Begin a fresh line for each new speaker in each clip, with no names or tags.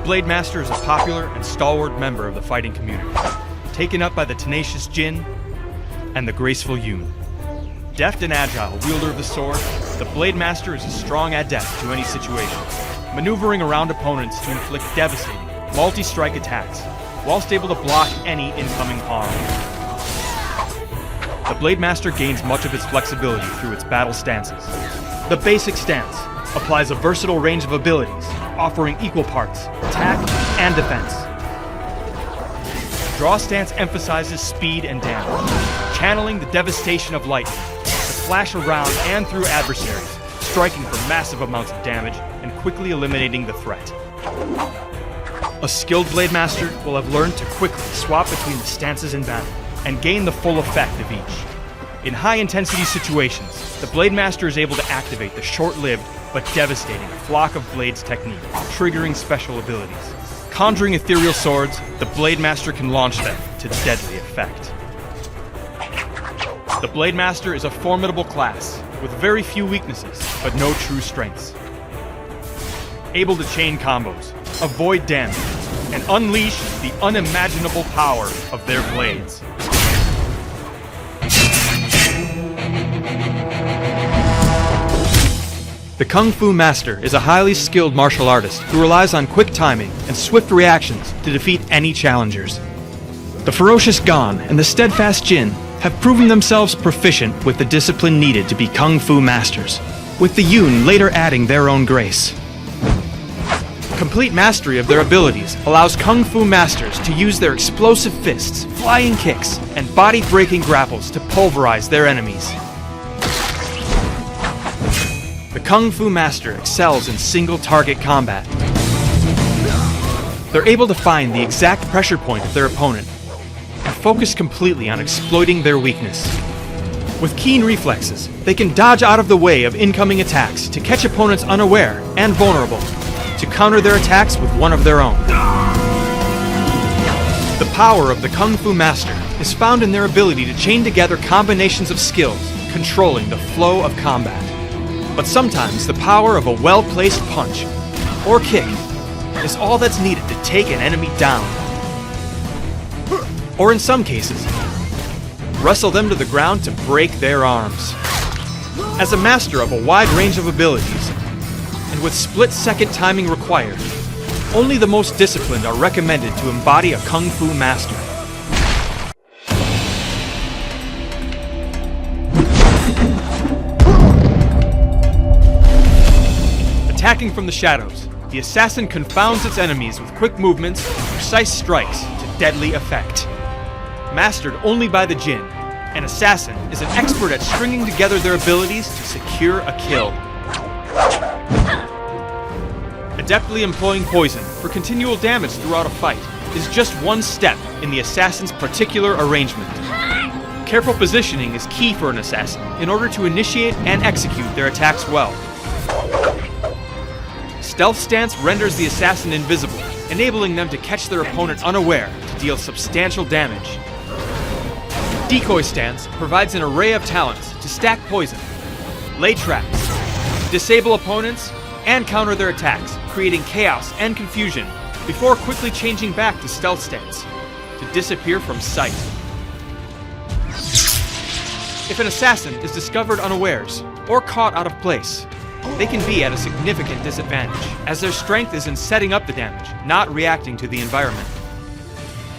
Blade Master is a popular and stalwart member of the fighting community, taken up by the tenacious Jin and the graceful Yoon. Deft and agile wielder of the sword, the Blade Master is a strong adept to any situation, maneuvering around opponents to inflict devastating, multi-strike attacks, whilst able to block any incoming harm. The Blade Master gains much of its flexibility through its battle stances. The basic stance applies a versatile range of abilities, offering equal parts attack and defense. Draw stance emphasizes speed and damage, channeling the devastation of lightning to flash around and through adversaries, striking for massive amounts of damage and quickly eliminating the threat. A skilled Blade Master will have learned to quickly swap between the stances in battle and gain the full effect of each. In high-intensity situations, the Blade Master is able to activate the short-lived but devastating Flock of Blades technique, triggering special abilities. Conjuring ethereal swords, the Blade Master can launch them to deadly effect. The Blade Master is a formidable class, with very few weaknesses, but no true strengths. Able to chain combos, avoid damage, and unleash the unimaginable power of their blades. The Kung Fu Master is a highly skilled martial artist who relies on quick timing and swift reactions to defeat any challengers. The ferocious Gon and the steadfast Jin have proven themselves proficient with the discipline needed to be Kung Fu Masters, with the Yoon later adding their own grace. Complete mastery of their abilities allows Kung Fu Masters to use their explosive fists, flying kicks, and body-breaking grapples to pulverize their enemies. The Kung Fu Master excels in single-target combat. They're able to find the exact pressure point of their opponent and focus completely on exploiting their weakness. With keen reflexes, they can dodge out of the way of incoming attacks to catch opponents unaware and vulnerable, to counter their attacks with one of their own. The power of the Kung Fu Master is found in their ability to chain together combinations of skills, controlling the flow of combat. But sometimes the power of a well-placed punch or kick is all that's needed to take an enemy down. Or in some cases, wrestle them to the ground to break their arms. As a master of a wide range of abilities, and with split-second timing required, only the most disciplined are recommended to embody a Kung Fu Master. Attacking from the shadows, the assassin confounds its enemies with quick movements and precise strikes to deadly effect. Mastered only by the Jin, an assassin is an expert at stringing together their abilities to secure a kill. Adeptly employing poison for continual damage throughout a fight is just one step in the assassin's particular arrangement. Careful positioning is key for an assassin in order to initiate and execute their attacks well. Stealth stance renders the assassin invisible, enabling them to catch their opponent unaware to deal substantial damage. Decoy stance provides an array of talents to stack poison, lay traps, disable opponents, and counter their attacks, creating chaos and confusion before quickly changing back to stealth stance to disappear from sight. If an assassin is discovered unawares or caught out of place, they can be at a significant disadvantage, as their strength is in setting up the damage, not reacting to the environment.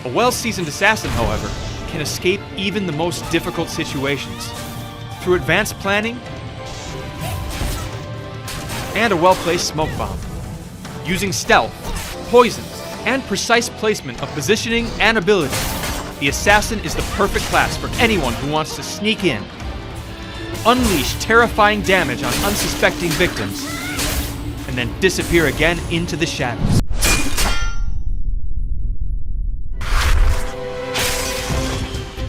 A well-seasoned assassin, however, can escape even the most difficult situations through advanced planning and a well-placed smoke bomb. Using stealth, poisons, and precise placement of positioning and ability, the assassin is the perfect class for anyone who wants to sneak in, unleash terrifying damage on unsuspecting victims, and then disappear again into the shadows.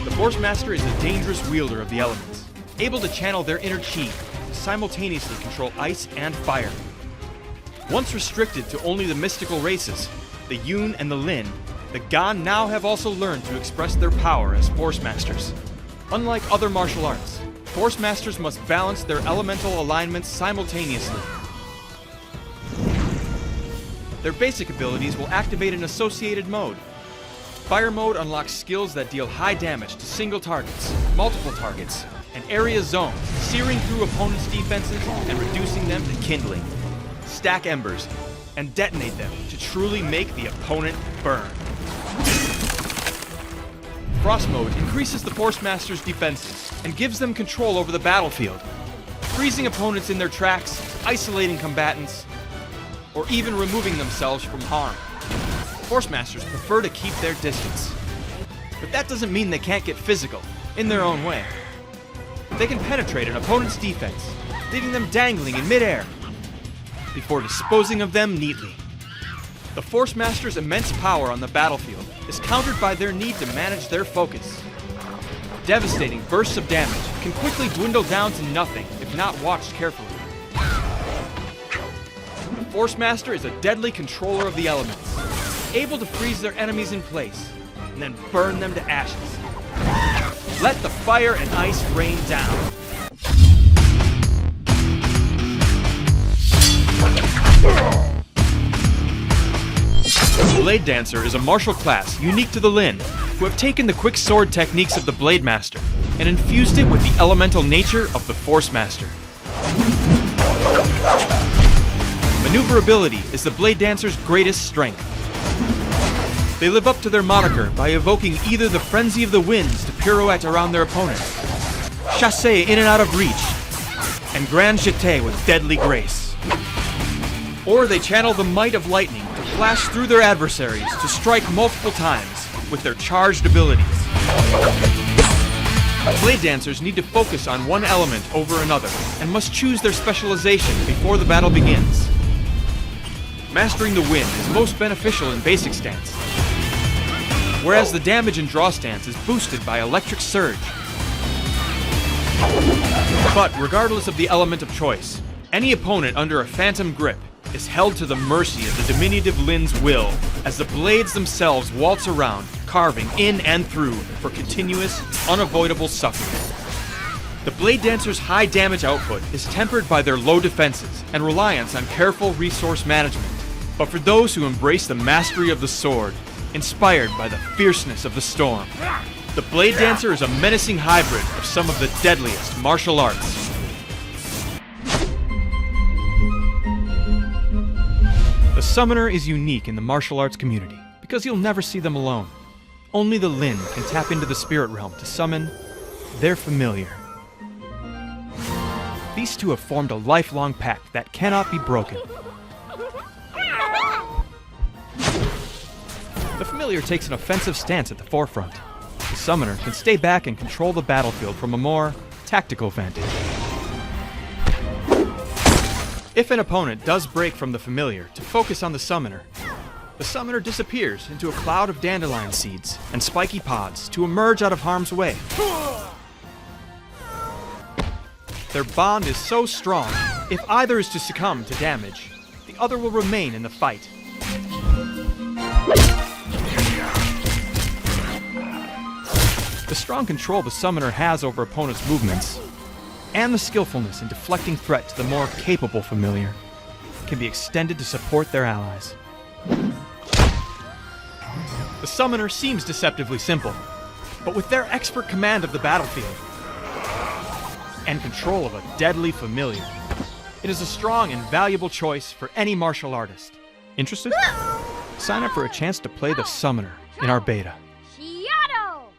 The Force Master is a dangerous wielder of the elements, able to channel their inner chi to simultaneously control ice and fire. Once restricted to only the mystical races, the Yoon and the Lin, the Gan now have also learned to express their power as Force Masters. Unlike other martial arts, Force Masters must balance their elemental alignments simultaneously. Their basic abilities will activate an associated mode. Fire mode unlocks skills that deal high damage to single targets, multiple targets, and area zones, searing through opponents' defenses and reducing them to kindling. Stack embers and detonate them to truly make the opponent burn. Frost mode increases the Force Master's defenses and gives them control over the battlefield, freezing opponents in their tracks, isolating combatants, or even removing themselves from harm. Force Masters prefer to keep their distance. But that doesn't mean they can't get physical, in their own way. They can penetrate an opponent's defense, leaving them dangling in midair, before disposing of them neatly. The Force Master's immense power on the battlefield is countered by their need to manage their focus. Devastating bursts of damage can quickly dwindle down to nothing if not watched carefully. The Force Master is a deadly controller of the elements, able to freeze their enemies in place and then burn them to ashes. Let the fire and ice rain down. The Blade Dancer is a martial class unique to the Lin, who have taken the quick sword techniques of the Blade Master and infused it with the elemental nature of the Force Master. Maneuverability is the Blade Dancer's greatest strength. They live up to their moniker by evoking either the frenzy of the winds to pirouette around their opponent, chasse in and out of reach, and grand jeté with deadly grace. Or they channel the might of lightning to flash through their adversaries to strike multiple times with their charged abilities. Blade Dancers need to focus on one element over another and must choose their specialization before the battle begins. Mastering the wind is most beneficial in basic stance, whereas the damage and draw stance is boosted by electric surge. But regardless of the element of choice, any opponent under a phantom grip is held to the mercy of the diminutive Lin's will as the blades themselves waltz around, carving in and through for continuous, unavoidable suffering. The Blade Dancer's high damage output is tempered by their low defenses and reliance on careful resource management. But for those who embrace the mastery of the sword, inspired by the fierceness of the storm, the Blade Dancer is a menacing hybrid of some of the deadliest martial arts. The Summoner is unique in the martial arts community because you'll never see them alone. Only the Lin can tap into the spirit realm to summon their familiar. These two have formed a lifelong pact that cannot be broken. The familiar takes an offensive stance at the forefront. The Summoner can stay back and control the battlefield from a more tactical vantage. If an opponent does break from the familiar to focus on the Summoner disappears into a cloud of dandelion seeds and spiky pods to emerge out of harm's way. Their bond is so strong, if either is to succumb to damage, the other will remain in the fight. The strong control the Summoner has over opponents' movements, and the skillfulness in deflecting threat to the more capable familiar, can be extended to support their allies. The Summoner seems deceptively simple, but with their expert command of the battlefield and control of a deadly familiar, it is a strong and valuable choice for any martial artist. Interested? Sign up for a chance to play the Summoner in our beta.